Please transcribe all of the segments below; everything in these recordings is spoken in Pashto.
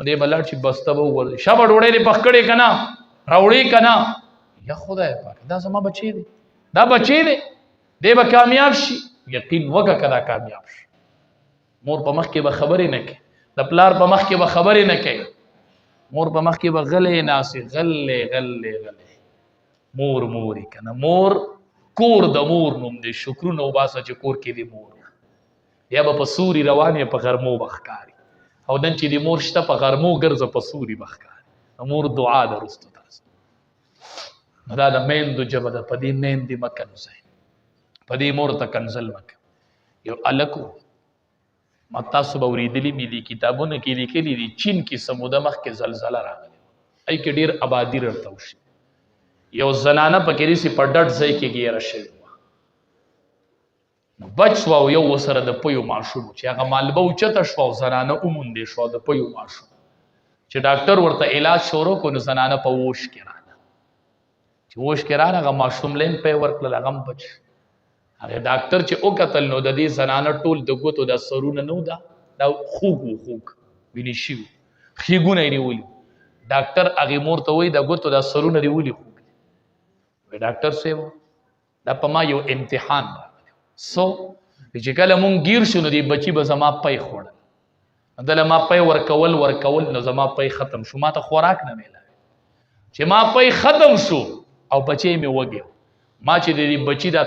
دې بلار چې بسته به وګوري شابه ډوړې دې پخکړې کنا راوړې کنا یا خدای پاک دا زما بچی دی دا بچی دی دې به کامیاب شي یقین وکړه کدا کامیاب شي مور په مخ کې به خبرې نه کوي د پلار په مخ کې به خبرې نه کوي مور په مخ کې به غلې ناسې غلې مور موري کنه مور کور د مور نوم دی شکرونه وباسه چې کور کې دی مور یا به په سوري روانې په غرمو بخکاري او نن چې دی مور شته په غرمو ګرځه په سوري بخکاري مور دعا ده رستو تاسو دا د میندو جبه ده په دې میندې مه کنځئ په دې مور ته کنځل مه کوئ یو الکو ما تاسو به اورېدلي ملي کتابونو کې لیکلي دي چین کې سموده مخکې زلزله راغلې ای کې ډېر آبادي رته وشي یو زنانه پکې داسې په ډډ ځای کې ګیره شوې وه نو بچ شوه او یو ورسره د پیو ماشوم چې هغه مالبه اوچته شوه او زنانه وموندې شوه د پیو ماشوم چې ډاکټر ورته علاج شروع کړو نو زنانه په ووش کې راغله چې ووش کې راغله هغه ماشوم له هم پی ورکړل هغه هم بچ هغه ډاکټر چې وکتل نو د دې زنانه ټول د ګوتو د سرونه نه دا خوږ وینې شوي ښېګونه یې نیولي ډاکټر هغې مور ته وایي د ګوتو د سرونه دې ولې خوږ وایي ډاکټر صاحب دا په ما یو امتحان راغلی سو چې کله مونږ ګیر شو نو دې بچي به زما پی خوړل دله ما پی ورکول نو زما پی ختم شو ما ته خوراک نه میلاوي چې ما پی ختم شو او بچی مې وږی ما چې د دې بچي دا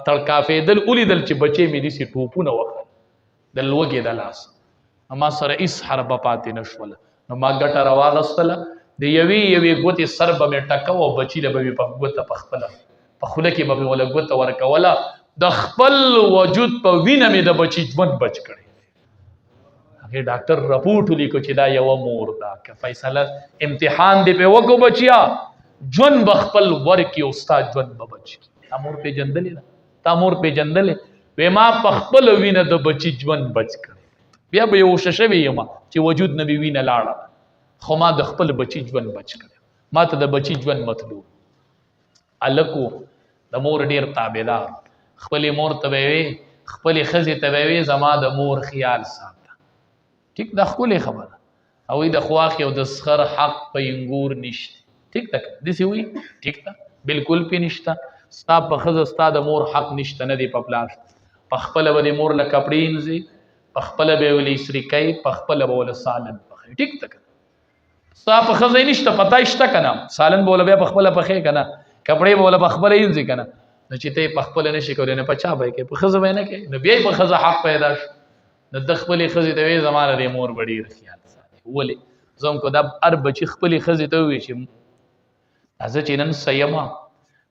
تړکافېدل ولیدل چې بچی مې داسې ټوپونه وکړل د لوږې د لاس ما سره هېڅ حربه پاتې نه شوله نو ما ګټه راواغستله د یوې ګوتې سر به مې ټکه او بچي له به مې په ګوته په خپله په خوله کې به مې وله ګوته ورکوله د خپل وجود په وینه مې د بچي ژوند بچ کړی هغې ډاکټر رپوټ ولیکو چې دا یوه مور ده که فیصله امتحان دې پې وکړو بچیا ژوند به خپل ورکي او ستا ژوند به بچ کړي تا مور پېژندلې ده تا مور پېژندلې وی ما په خپله وینه د بچي ژوند بچ کړی بیا به یې وشه شوې یم چې وجود نه مې وینه لاړه خو ما د خپل بچي ژوند بچ کړی ما ته د بچي ژوند مطلوب هلکو د مور ډېر تابعدار خپلې مور ته به یې خپلې ښځې ته به یې زما د مور خیال ساته ټیک دا ښکلې خبره هغوی د خواښې او د سخر حق په انګور نشته ٹھیک تک دسی ہوئی ٹھیک تا بالکل پی نشتا ستا په ښځه ستا د مور حق نشته نه دی په پلار په خپله به د مور له کپړې انځي په خپله به یې ولې اسري کوي په خپله به ولې سالن پخوي ټیک ته که ستا په ښځه یې نشته پته یې شته که نه سالن به ولې بیا په خپله پخې که نه کپړې به ولې په خپله انځي که نه نو چې ته یې په خپله نه شي کولی نو په چا به یې کوې په ښځه به یې نه کوې نو بیا یې په ښځه حق پیدا شو نو د خپلې ښځې ته وایي زما له دې مور به ډېر خیال ساتي ولې زه هم که دا هر بچي خپلې ښځې ته ووایي چې زه چې نن څه یم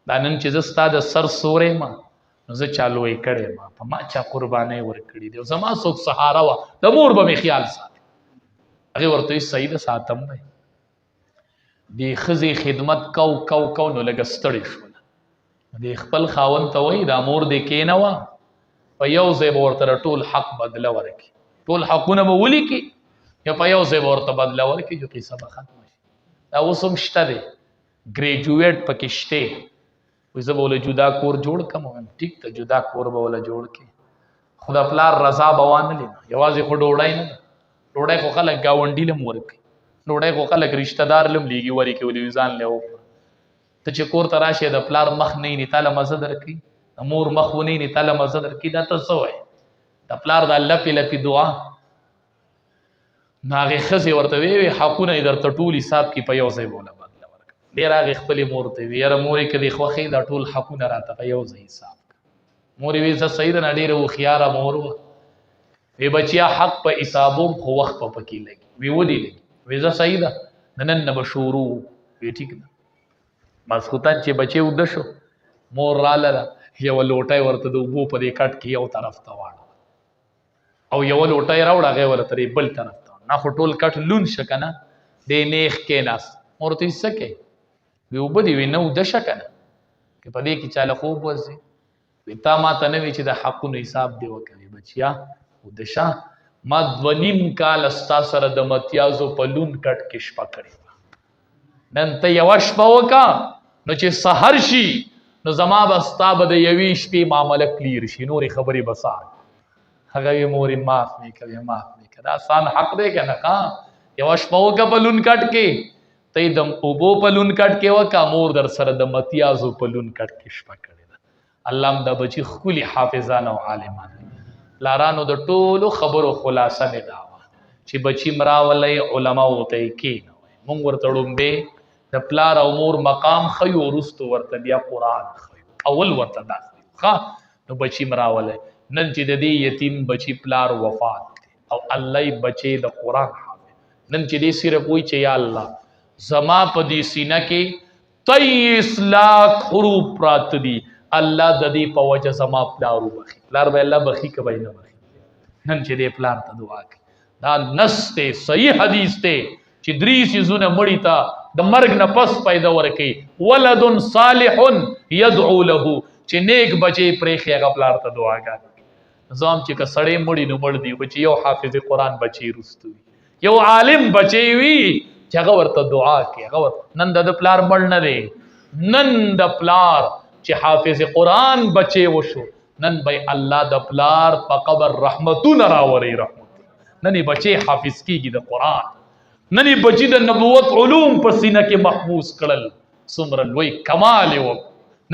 دا نن چې زه ستا د سر سوری یم نو زه چا لوی کړی یم په ما چا قربانۍ ورکړي دي او زما څوک سهاره وه د مور به مې خیال ساتي هغې ورته وایي صحیح ده ساتم دی دې ښځې خدمت کو نو لږه ستړې شوله دې خپل خاوند ته وایي دا مور دې کېنوه په یو ځای به ورته ټول حق بدله ورکړي ټول حقونه به ولیکي یا په یو ځای به ورته بدله ورکړي جو قصه به ختمه شي دا اوس هم شته دی ګریجویټ پکې شته وایي زه به ولې جدا کور جوړ کړم وایم ټیک ته جدا کور به ولې جوړ کړي خو د پلار رضا به وانلې نه یوازې خو ډوډۍ نه ده ډوډۍ خو خلک ګاونډي له هم ورکوي ډوډۍ خو خلک رشته دار له هم لیږي ورکوي ولې ځان له وکړه ته چې کور ته راشې د پلار مخ نه ویني تا له مزه درکوي د مور مخ ونه ویني تا له مزه درکوي دا ته څه وایې د پلار د لپې لپې دعا نو هغې ښځې ورته ویې حقونه یې درته ټول حساب کړي په یو ځای به ولې ډېر هغې خپلې مور ته وي یاره مورې که دې خوښوي دا ټول حقونه راته په یو ځای حساب کړه مورې وایي زه صحیح ده نه ډېره هوښیاره مور وه وی بچیا حق په حسابوم خو وخت په پکې لګي وی ودې لګي وی زه صحیح ده د نن نه به شروع وی ټیک ده ماسخوتن چې بچی اوده شو مور راله یوه لوټی ورته د اوبو په دې کټ کې یو طرف ته واړه او یوه لوټی راوړه هغې ورته ترې بل طرف ته نه خو ټول کټ لون شه که نه دې نیغ کېناست مور ورته وایي څه کوې وی اوبه دې وی نه اوده شه که نه که په دې کې چاله خوب ورځي وی تا ما ته نه وی چې د حقونو حساب دې وکوي بچیا اوده شه ما 2.5 کاله ستا سره د متیازو په لون کټ کې شپه کړې وه نن ته یوه شپه وکړه نو چې سحر شي نو زما به ستا به د یوې شپې معامله کلیر شي نورې خبرې به سار هغه وی مورې معاف مې کوې معاف مې کوې دا آسان حق دی که نه ښه یو شپه وکه په لون کټ کې ته د اوبو په لون کټ کې وکه مور در سره د متیازو په لون کټ کې شپه کړې ده. الله هم دا بچي ښکلي حافظان او عالمان پلارانو د ټولو خبرو خلاصه مې دا وه چې بچي مراولی علماو ته یې کښېنوئ. مونږ ورته ړومبې د پلار او مور مقام ښیو، وروستو ورته بیا قرآن ښیو، اول ورته دا ښیو ښه نو بچي مراولی. نن چې د دې یتیم بچي پلار وفات دی او الله یې بچی د قرآن حافظ، نن چې دې صرف وایي چې یا الله زما په دې سینه کې 23 لاک حروف پراته دي، الله د دې په وجه زما پلار وبخي. پلار به الله بخي که به نه بخي؟ نن چې دې پلار ته دعا کوي. دا نص دی، صحیح حدیث دی چې 3 څیزونه مړي ته د مرګ نه پس پیدا ورکوي. ولد صالح یدعو له، چې نیک بچی پرېښي هغه پلار ته دعاګانې. زه هم چې که سړی مړي نو مړ دی، خو چې یو حافظ قرآن بچی وروسته وي، یو عالم بچی وي چې هغه ورته دعا کوي. هغه نن د پلار مړ نه دی، نن د پلار چې حافظ قرآن بچی وشو، نن به الله د پلار په قبر رحمتونه راوړي. رحمت نن بچی حافظ کیږي د قرآن، نن بچی د نبوت علوم په سینه کې محفوظ کړل. څومره لوی کمال و.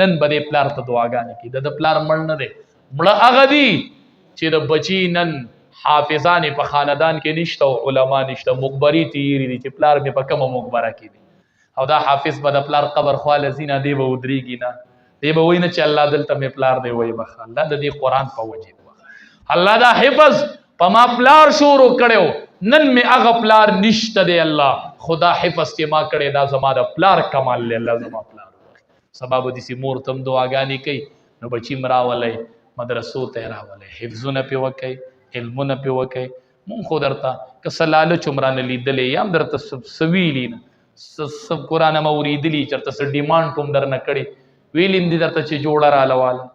نن به د پلار ته دعاګانې کوي. د پلار مړ نه دی، مړه هغه دي چې د بچی نن حافظان په خاندان کې نشته او علما نشته، مقبري تیری دي چې پلار مې په کومه مقبره کې دي، او دا حافظ به د پلار قبر خواله ځي نه، دی به ودرېږي نه، دی به وایي نه چې الله دلته مې پلار دی وایي بخه الله د دې قرآن په وجه الله دا حفظ په ما پلار شروع کړو. نن مې هغه پلار نشته دی، الله خدا حفظ چې ما کړی دا زما د پلار کمال دی. الله زما پلار سبا به داسې مور تم دعاګانې کوي نو بچي مراولی مدرسو ته راولی، حفظونه پې وکئ، علمونه پې وکئ. مونږ خو درته که څه لالچ هم رانه لیدلی یا هم درته څه ویلي نه، څه قرآن هم اورېدلي چېرته څه ډیمانډ هم درنه کړې، ویلي دي درته چې جوړه راله واله،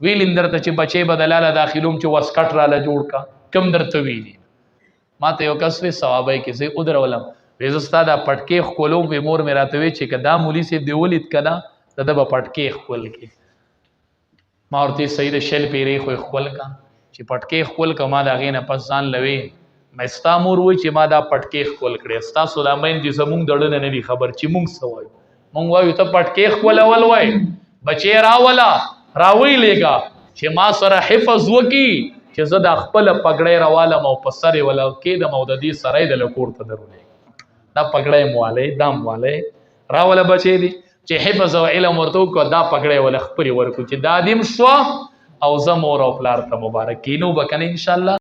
ویلي درته چې بچی به د لاله داخلوم چې وسکټ راله جوړ کا، کم درته ویلي. ما ته یو کس وی ثوابی کې زه ودرولم، وی زه ستا دا پټکې ښکلوم، وی مور مې راته وی چې که دا مولي صاحب دې ولید که نه د ده به پټکې ښکل کړي. ما ورته صحیح د شل پیرې خو یې ښکل کا چې پټکې ښکل که ما د هغې نه پس ځان لوي مې ستا مور وایي چې ما دا پټکې ښکل کړې، ستاسو دا میندې زمونږ د ډنه نه دي خبر چې مونږ څه وایو. مونږ وایو ته پټکې ښکلول وایي، بچی راوله راویلېږه چې ما سره حفظ وکړي چې زه دا خپله پګړی راوالم او په سر یې وله کېدم او د دې سره یې د کور ته درولېږم. دا پګړی م والی، دا م والی، راوله بچی دی چې حفظ او علم ورته وکړو، دا پګړی وله خپلې ورکړو چې دا دې م شوه او زه مور او پلار ته مبارک کینو به که نه انشاءالله.